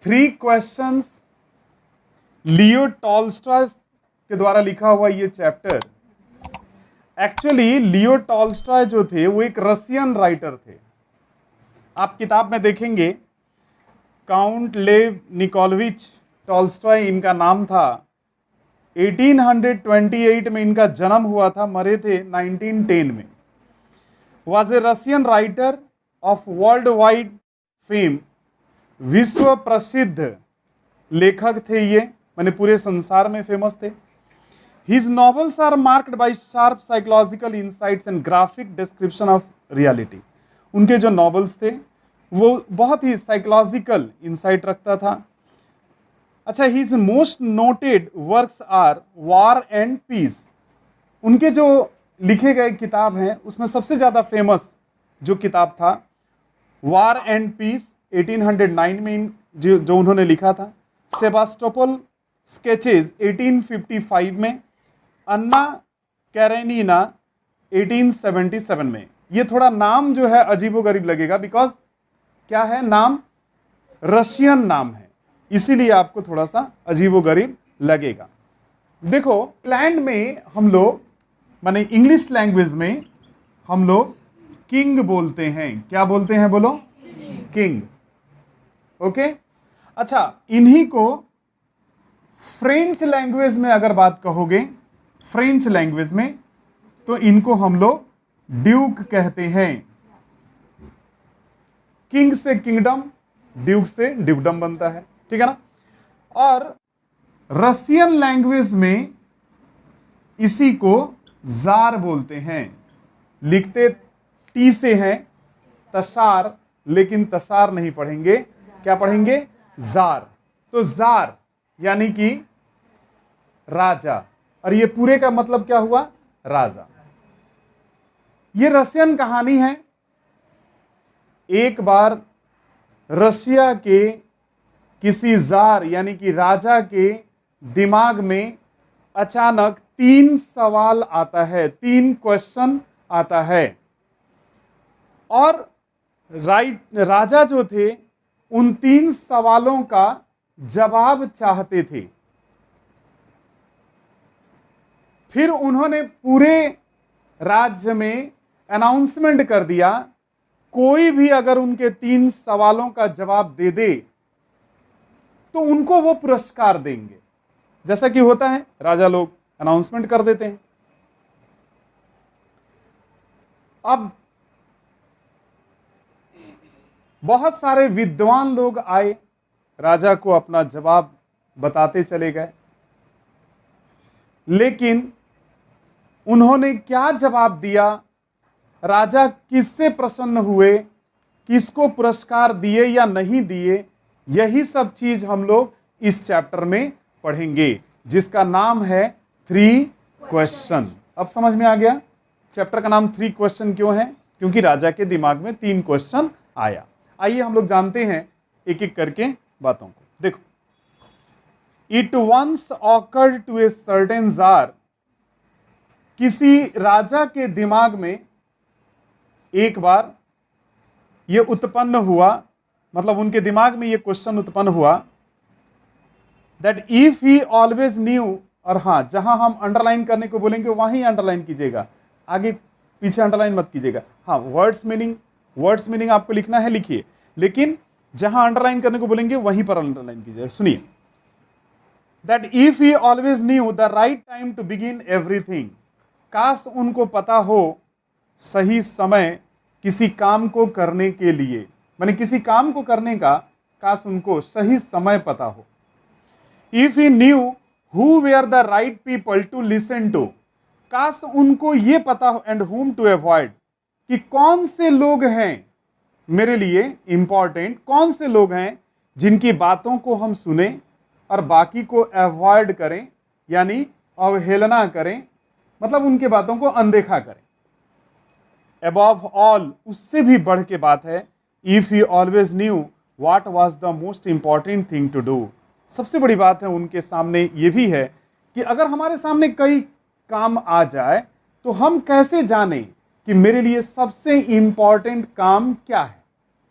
3 questions, Leo Tolstoy के द्वारा लिखा हुआ ये चैप्टर। एक्चुअली लियो टॉल्स्टॉय जो थे वो एक रशियन राइटर थे। आप किताब में देखेंगे काउंट लेव निकोलविच टॉल्स्टॉय इनका नाम था। 1828 में इनका जन्म हुआ था, मरे थे 1910 में। Was a Russian writer of world wide fame, विश्व प्रसिद्ध लेखक थे ये, माने पूरे संसार में फेमस थे। His novels are marked by sharp psychological insights and graphic description of reality. उनके जो नॉवेल्स थे वो बहुत ही साइकोलॉजिकल इंसाइट रखता था। अच्छा, his most noted works are War and Peace. उनके जो लिखे गए किताब हैं उसमें सबसे ज़्यादा फेमस जो किताब था वॉर एंड पीस, 1809 में जो उन्होंने लिखा था। सेबास्टोपोल स्केचेज 1855 में, अन्ना कैरेनिना 1877 में। ये थोड़ा नाम जो है अजीबोगरीब लगेगा, बिकॉज क्या है, नाम रशियन नाम है, इसीलिए आपको थोड़ा सा अजीबोगरीब लगेगा। देखो, इंग्लैंड में हम लोग, माने इंग्लिश लैंग्वेज में हम लोग किंग बोलते हैं। क्या बोलते हैं, बोलो? किंग। ओके। अच्छा, इन्हीं को फ्रेंच लैंग्वेज में अगर बात कहोगे, फ्रेंच लैंग्वेज में, तो इनको हम लोग ड्यूक कहते हैं। किंग से किंगडम, ड्यूक से ड्यूकडम बनता है, ठीक है ना। और रशियन लैंग्वेज में इसी को जार बोलते हैं। लिखते टी से हैं, तसार, लेकिन तसार नहीं पढ़ेंगे, क्या पढ़ेंगे? जार। तो जार यानी कि राजा, और ये पूरे का मतलब क्या हुआ? राजा। ये रशियन कहानी है। एक बार रशिया के किसी जार यानी कि राजा के दिमाग में अचानक 3 सवाल आता है, 3 क्वेश्चन आता है, और राजा जो थे उन 3 सवालों का जवाब चाहते थे। फिर उन्होंने पूरे राज्य में अनाउंसमेंट कर दिया, कोई भी अगर उनके 3 सवालों का जवाब दे दे तो उनको वो पुरस्कार देंगे। जैसा कि होता है, राजा लोग अनाउंसमेंट कर देते हैं। अब बहुत सारे विद्वान लोग आए, राजा को अपना जवाब बताते चले गए, लेकिन उन्होंने क्या जवाब दिया, राजा किससे प्रसन्न हुए, किसको पुरस्कार दिए या नहीं दिए, यही सब चीज हम लोग इस चैप्टर में पढ़ेंगे, जिसका नाम है 3 क्वेश्चन। अब समझ में आ गया चैप्टर का नाम 3 क्वेश्चन क्यों है? क्योंकि राजा के दिमाग में 3 क्वेश्चन आया। आइए हम लोग जानते हैं एक एक करके बातों को। देखो, it once occurred to a certain tsar, किसी राजा के दिमाग में एक बार ये उत्पन्न हुआ, मतलब उनके दिमाग में ये क्वेश्चन उत्पन्न हुआ, that if he always new, और हां, जहां हम अंडरलाइन करने को बोलेंगे वहीं अंडरलाइन कीजिएगा, आगे पीछे अंडरलाइन मत कीजिएगा। हाँ, वर्ड्स मीनिंग आपको लिखना है, लिखिए, लेकिन जहां अंडरलाइन करने को बोलेंगे वहीं पर अंडरलाइन कीजिएगा। सुनिए, that if he always knew the right time to begin everything, काश उनको पता हो सही समय किसी काम को करने के लिए, माने किसी काम को करने का काश उनको सही समय पता हो। If he knew who were the right people to listen to, काश उनको ये पता हो, एंड हुम टू अवॉइड, कि कौन से लोग हैं मेरे लिए इंपॉर्टेंट, कौन से लोग हैं जिनकी बातों को हम सुने और बाकी को अवॉइड करें, यानी अवहेलना करें, मतलब उनके बातों को अनदेखा करें। अबव ऑल, उससे भी बढ़ के बात है, if he always knew what was the most important thing to do, सबसे बड़ी बात है उनके सामने ये भी है कि अगर हमारे सामने कई काम आ जाए तो हम कैसे जाने कि मेरे लिए सबसे इंपॉर्टेंट काम क्या है,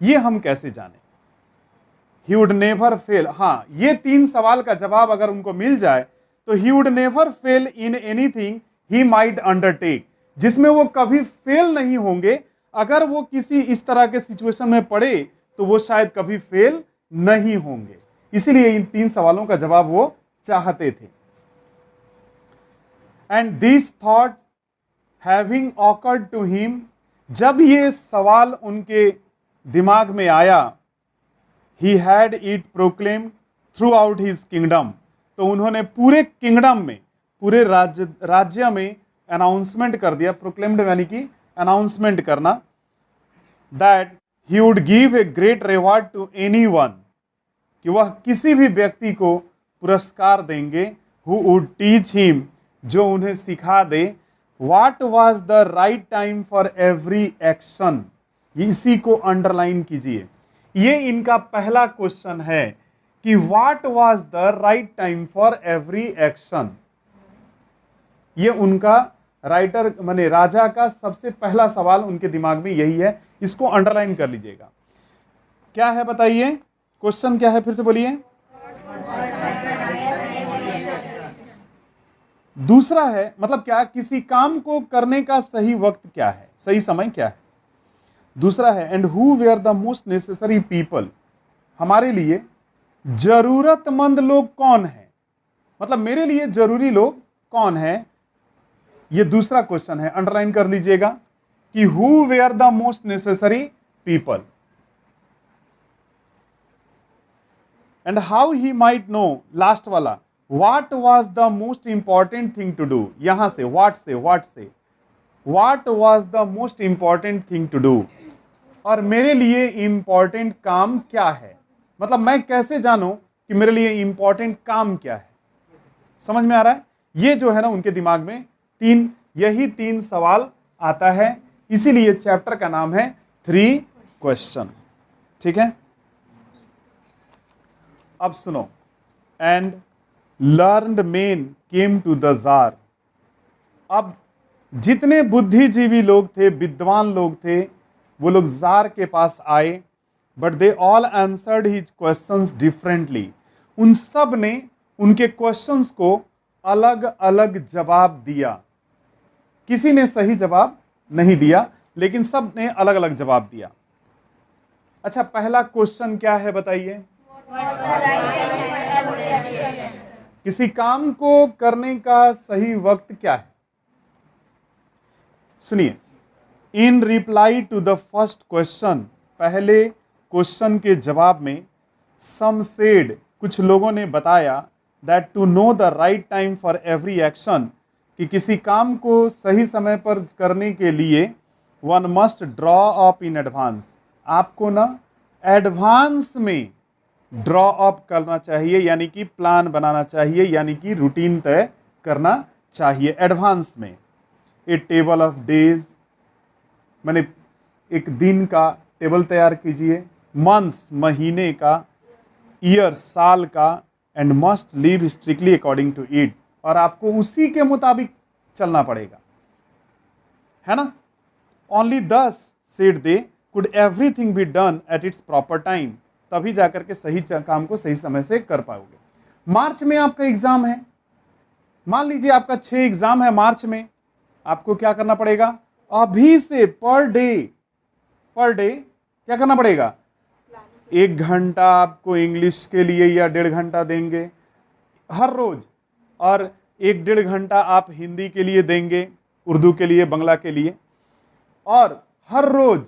ये हम कैसे जाने। He would never fail. हाँ, ये 3 सवाल का जवाब अगर उनको मिल जाए तो he would never fail in anything he might undertake, जिसमें वो कभी फेल नहीं होंगे। अगर वो किसी इस तरह के सिचुएशन में पड़े तो वो शायद कभी फेल नहीं होंगे। इसीलिए इन 3 सवालों का जवाब वो चाहते थे। And this thought having occurred to him, जब ये सवाल उनके दिमाग में आया, he had it proclaim throughout his kingdom, तो उन्होंने पूरे किंगडम में, पूरे राज्य में अनाउंसमेंट कर दिया। प्रोक्लेम्ड यानी कि अनाउंसमेंट करना, that he would give a great reward to anyone, कि वह किसी भी व्यक्ति को पुरस्कार देंगे, हु वुड टीच हिम, जो उन्हें सिखा दे, what was the right time for every action. इसी को अंडरलाइन कीजिए, ये इनका पहला क्वेश्चन है कि what was the right time for every action. ये उनका राइटर माने राजा का सबसे पहला सवाल उनके दिमाग में यही है। इसको अंडरलाइन कर लीजिएगा। क्या है बताइए, क्वेश्चन क्या है, फिर से बोलिए। दूसरा है मतलब क्या, किसी काम को करने का सही वक्त क्या है, सही समय क्या है। दूसरा है and who were the most necessary people, हमारे लिए जरूरतमंद लोग कौन है, मतलब मेरे लिए जरूरी लोग कौन है। ये दूसरा क्वेश्चन है, अंडरलाइन कर लीजिएगा कि who were the most necessary people and how he might know, last वाला, what was the most important thing to do. यहां से what was the most important thing to do, और मेरे लिए इंपॉर्टेंट काम क्या है, मतलब मैं कैसे जानूं कि मेरे लिए इंपॉर्टेंट काम क्या है। समझ में आ रहा है। ये जो है ना उनके दिमाग में यही तीन सवाल आता है, इसीलिए चैप्टर का नाम है 3 क्वेश्चन। ठीक है, अब सुनो। And learned men came to the tsar, अब जितने बुद्धिजीवी लोग थे, विद्वान लोग थे, वो लोग जार के पास आए, but they all answered his questions differently. उन सब ने उनके क्वेश्चंस को अलग अलग जवाब दिया। किसी ने सही जवाब नहीं दिया, लेकिन सब ने अलग अलग जवाब दिया। अच्छा, पहला क्वेश्चन क्या है बताइए। किसी काम को करने का सही वक्त क्या है। सुनिए, in reply to the first question, पहले क्वेश्चन के जवाब में, सम सेड, कुछ लोगों ने बताया, that to know the right time for every action, कि किसी काम को सही समय पर करने के लिए one must draw up in advance, आपको ना एडवांस में ड्रॉ अप करना चाहिए, यानी कि प्लान बनाना चाहिए, यानी कि रूटीन तय करना चाहिए एडवांस में। ए टेबल ऑफ डेज, माने एक दिन का टेबल तैयार कीजिए, मंथ्स महीने का, ईयर साल का, and must live strictly according to it, और आपको उसी के मुताबिक चलना पड़ेगा, है ना। ओनली दस said they could everything be done at its proper time, तभी जाकर के सही काम को सही समय से कर पाओगे। मार्च में आपका एग्जाम है, मान लीजिए आपका 6 एग्जाम है मार्च में, आपको क्या करना पड़ेगा, अभी से पर डे क्या करना पड़ेगा, 1 घंटा आपको इंग्लिश के लिए या 1.5 घंटा देंगे हर रोज, और 1-1.5 घंटा आप हिंदी के लिए देंगे, उर्दू के लिए, बंगला के लिए, और हर रोज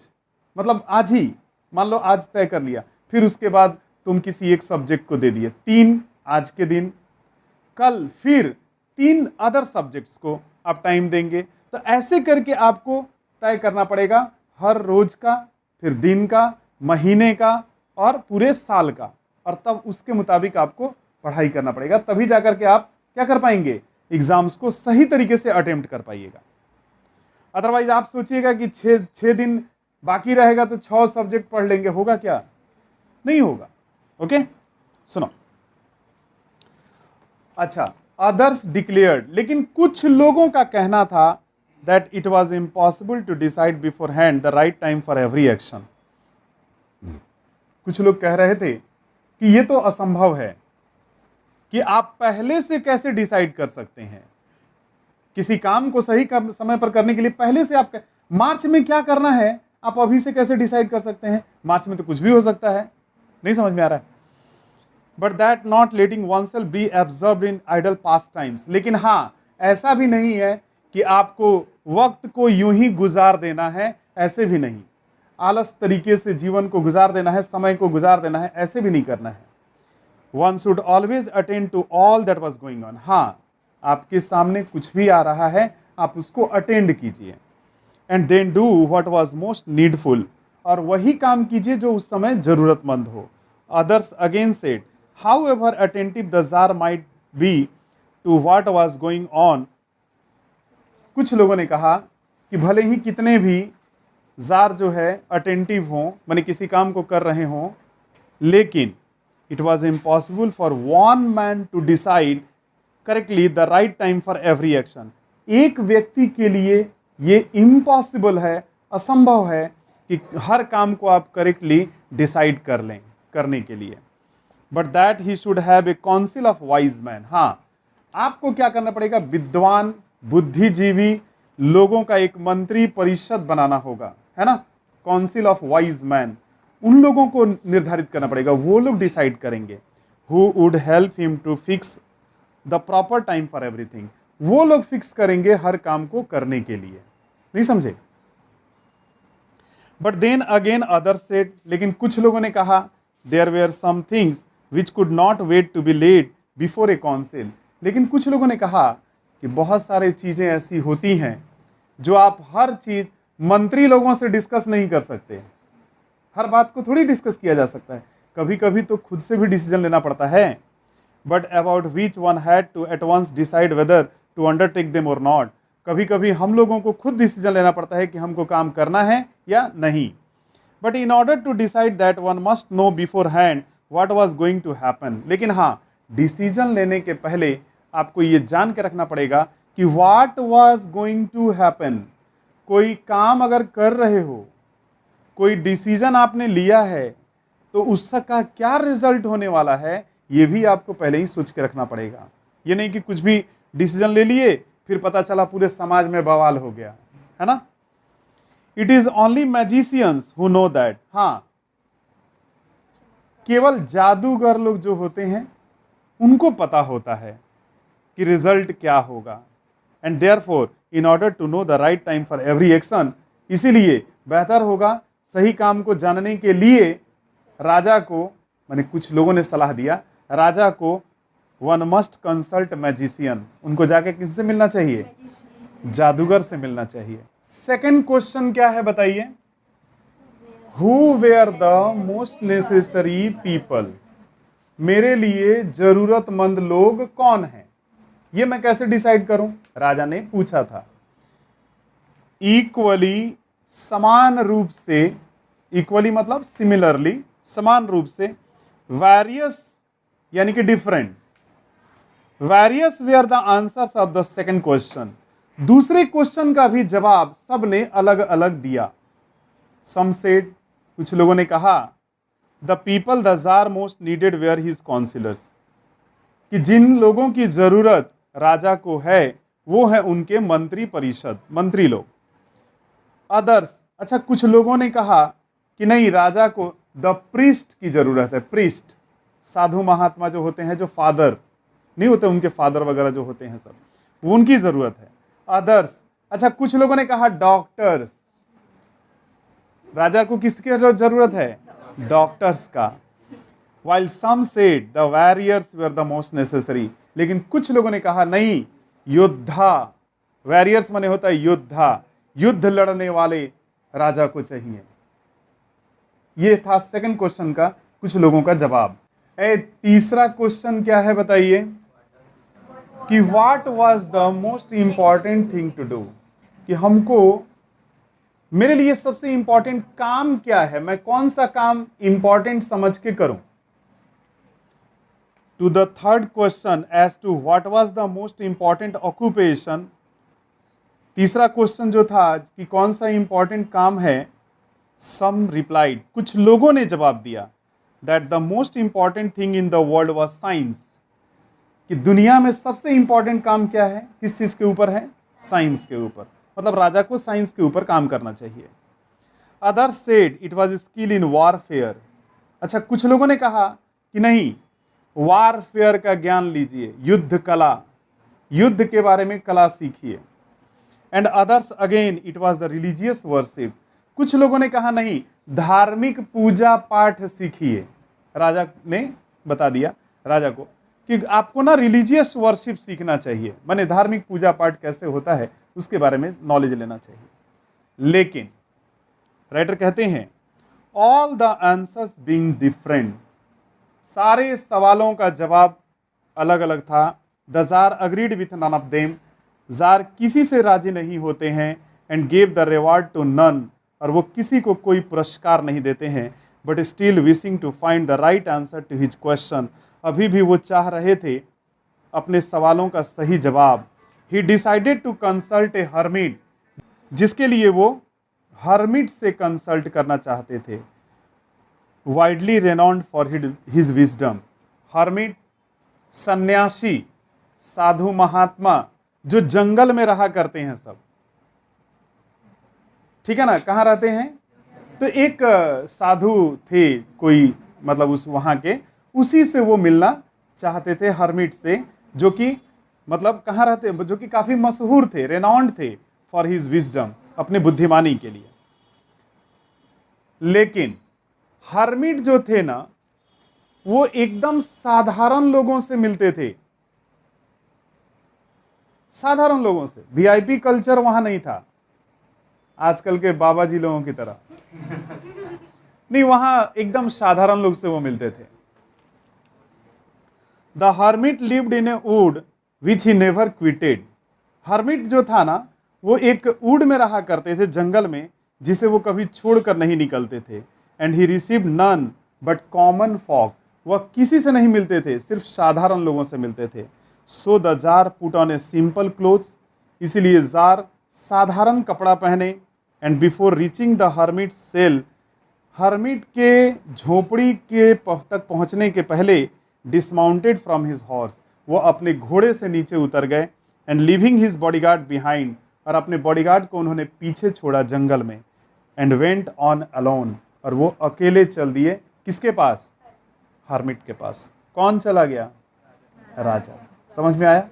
मतलब आज ही, मान लो आज तय कर लिया, फिर उसके बाद तुम किसी एक सब्जेक्ट को दे दिए 3 आज के दिन, कल फिर 3 अदर सब्जेक्ट्स को आप टाइम देंगे। तो ऐसे करके आपको तय करना पड़ेगा हर रोज का, फिर दिन का, महीने का, और पूरे साल का, और तब उसके मुताबिक आपको पढ़ाई करना पड़ेगा, तभी जाकर के आप क्या कर पाएंगे, एग्जाम्स को सही तरीके से अटेम्प्ट कर पाइएगा। अदरवाइज आप सोचिएगा कि 6 दिन बाकी रहेगा तो 6 सब्जेक्ट पढ़ लेंगे, होगा क्या, नहीं होगा। ओके, सुनो। अच्छा, अदर्स डिक्लेयर्ड, लेकिन कुछ लोगों का कहना था that it was impossible to decide beforehand the right time for every action. कुछ लोग कह रहे थे कि ये तो असंभव है कि आप पहले से कैसे डिसाइड कर सकते हैं किसी काम को सही समय पर करने के लिए। पहले से आप मार्च में क्या करना है आप अभी से कैसे डिसाइड कर सकते हैं? मार्च में तो कुछ भी हो सकता है। नहीं समझ में आ रहा है? But that not letting oneself be absorbed in idle pastimes. लेकिन हाँ, ऐसा भी नहीं है कि आपको वक्त को यूं ही गुजार देना है, ऐसे भी नहीं। आलस तरीके से जीवन को गुजार देना है, समय को गुजार देना है, ऐसे भी नहीं करना है। One should always attend to all that was going on. हाँ, आपके सामने कुछ भी आ रहा है, आप उसको अटेंड कीजिए। And then do what was most needful, और वही काम कीजिए जो उस समय जरूरतमंद हो। Others again said, however attentive the tsar might be to what was going on. कुछ लोगों ने कहा कि भले ही कितने भी जार जो है अटेंटिव हों, माने किसी काम को कर रहे हों, लेकिन it was impossible for one man to decide correctly the right time for every action. एक व्यक्ति के लिए ये इम्पॉसिबल है, असंभव है कि हर काम को आप करेक्टली डिसाइड कर लें करने के लिए। But that he should have a council of wise man. हाँ, आपको क्या करना पड़ेगा? विद्वान बुद्धिजीवी लोगों का एक मंत्री परिषद बनाना होगा, है ना? काउंसिल ऑफ वाइज मैन, उन लोगों को निर्धारित करना पड़ेगा, वो लोग डिसाइड करेंगे। Who would help him to fix the proper time for everything. वो लोग फिक्स करेंगे हर काम को करने के लिए। नहीं समझे? But then again other said, लेकिन कुछ लोगों ने कहा, there were some things which could not wait to be laid before a council. लेकिन कुछ लोगों ने कहा कि बहुत सारी चीजें ऐसी होती हैं जो आप हर चीज मंत्री लोगों से डिस्कस नहीं कर सकते। हर बात को थोड़ी डिस्कस किया जा सकता है, कभी कभी तो खुद से भी डिसीजन लेना पड़ता है। But about which one had to at once decide whether to undertake them और नॉट। कभी कभी हम लोगों को खुद डिसीजन लेना पड़ता है कि हमको काम करना है या नहीं। But in order to decide that one must know beforehand what was going to happen. लेकिन हाँ, डिसीजन लेने के पहले आपको ये जान के रखना पड़ेगा कि what was going to happen. कोई काम अगर कर रहे हो, कोई डिसीजन आपने लिया है, तो उसका क्या रिजल्ट होने वाला है, ये भी आपको पहले ही सोच के रखना पड़ेगा। ये नहीं कि कुछ भी डिसीजन ले लिए फिर पता चला पूरे समाज में बवाल हो गया, है ना? It is only magicians who know that. हाँ, केवल जादूगर लोग जो होते हैं उनको पता होता है कि रिजल्ट क्या होगा। And therefore in order to know the right time for every action, इसीलिए बेहतर होगा सही काम को जानने के लिए राजा को, माने कुछ लोगों ने सलाह दिया, राजा को वन मस्ट कंसल्ट मैजिशियन। उनको जाके किनसे मिलना चाहिए? जादूगर से मिलना चाहिए। सेकंड क्वेश्चन क्या है बताइए? Who were the most necessary people. मेरे लिए जरूरतमंद लोग कौन हैं? ये मैं कैसे डिसाइड करूं? राजा ने पूछा था। इक्वली, समान रूप से, इक्वली मतलब सिमिलरली, समान रूप से, वेरियस यानी कि different. Various were the answers of the second question. दूसरे क्वेश्चन का भी जवाब सबने अलग अलग दिया। सम सेड, कुछ लोगों ने कहा, the people the tsar most needed were his councillors, कि जिन लोगों की जरूरत राजा को है वो है उनके मंत्री परिषद, मंत्री लोग। अदर्स, अच्छा कुछ लोगों ने कहा कि नहीं, राजा को द प्रीस्ट की जरूरत है। प्रीस्ट, साधु महात्मा जो होते हैं, जो फादर नहीं होते, उनके फादर वगैरह जो होते हैं सब, वो उनकी जरूरत है। अदर्स, अच्छा कुछ लोगों ने कहा डॉक्टर्स, राजा को किसकी जरूरत है? डॉक्टर्स का। While some said the warriors were the most necessary, लेकिन कुछ लोगों ने कहा नहीं, योद्धा, वॉरियर्स माने होता है योद्धा, युद्ध लड़ने वाले राजा को चाहिए। ये था सेकंड क्वेश्चन का कुछ लोगों का जवाब। तीसरा क्वेश्चन क्या है बताइए? कि what was the most important thing to do, कि हमको, मेरे लिए सबसे इंपॉर्टेंट काम क्या है, मैं कौन सा काम इंपॉर्टेंट समझ के करूं। To the third question as to what was the most important occupation, तीसरा क्वेश्चन जो था कि कौन सा इंपॉर्टेंट काम है, सम रिप्लाइड, कुछ लोगों ने जवाब दिया, that the most important thing in the world was science, कि दुनिया में सबसे इंपॉर्टेंट काम क्या है, किस चीज के ऊपर है, साइंस के ऊपर। मतलब राजा को साइंस के ऊपर काम करना चाहिए। Others said it was skill in warfare. अच्छा, कुछ लोगों ने कहा कि नहीं, वॉरफेयर का ज्ञान लीजिए, युद्ध कला, युद्ध के बारे में कला सीखिए। And others again it was the religious worship. कुछ लोगों ने कहा नहीं, धार्मिक पूजा पाठ सीखिए। राजा ने बता दिया राजा को कि आपको ना रिलीजियस वर्शिप सीखना चाहिए, माने धार्मिक पूजा पाठ कैसे होता है उसके बारे में नॉलेज लेना चाहिए। लेकिन राइटर कहते हैं all the answers being different, सारे सवालों का जवाब अलग अलग था। The tsar agreed with none of them, tsar किसी से राजी नहीं होते हैं। And gave the reward to none, और वो किसी को कोई पुरस्कार नहीं देते हैं। But still wishing to find the right answer to his question, अभी भी वो चाह रहे थे अपने सवालों का सही जवाब। He decided to consult a hermit, जिसके लिए वो हर्मिट से कंसल्ट करना चाहते थे। Widely renowned for his wisdom, hermit सन्यासी, साधु महात्मा जो जंगल में रहा करते हैं सब, ठीक है ना, कहाँ रहते हैं, तो एक साधु थे कोई, मतलब उस वहां के, उसी से वो मिलना चाहते थे, हर्मिट से, जो कि मतलब कहाँ रहते, जो कि काफी मशहूर थे, रेनाउंड थे फॉर हिज विजडम, अपने बुद्धिमानी के लिए। लेकिन हर्मिट जो थे ना, वो एकदम साधारण लोगों से मिलते थे, साधारण लोगों से। वीआईपी कल्चर वहां नहीं था आजकल के बाबा जी लोगों की तरह नहीं, वहां एकदम साधारण लोग से वो मिलते थे। The hermit lived in a wood which he never quitted, hermit जो था ना, वो एक वुड में रहा करते थे, जंगल में, जिसे वो कभी छोड़कर नहीं निकलते थे। And he received none but common folk, वह किसी से नहीं मिलते थे, सिर्फ साधारण लोगों से मिलते थे। So the tsar put on a simple clothes, इसीलिए जार साधारण कपड़ा पहने। And before reaching the hermit cell, hermit के झोपड़ी के तक पहुंचने के पहले डिसमाउंटेड फ्रॉम हिज हॉर्स, वो अपने घोड़े से नीचे उतर गए। And living his bodyguard behind, और अपने बॉडीगार्ड को उन्होंने पीछे छोड़ा जंगल में। एंड वेंट ऑन अलोन, और वो अकेले चल दिए, किसके पास, हर्मिट के पास। कौन चला गया, राजा। समझ में आया?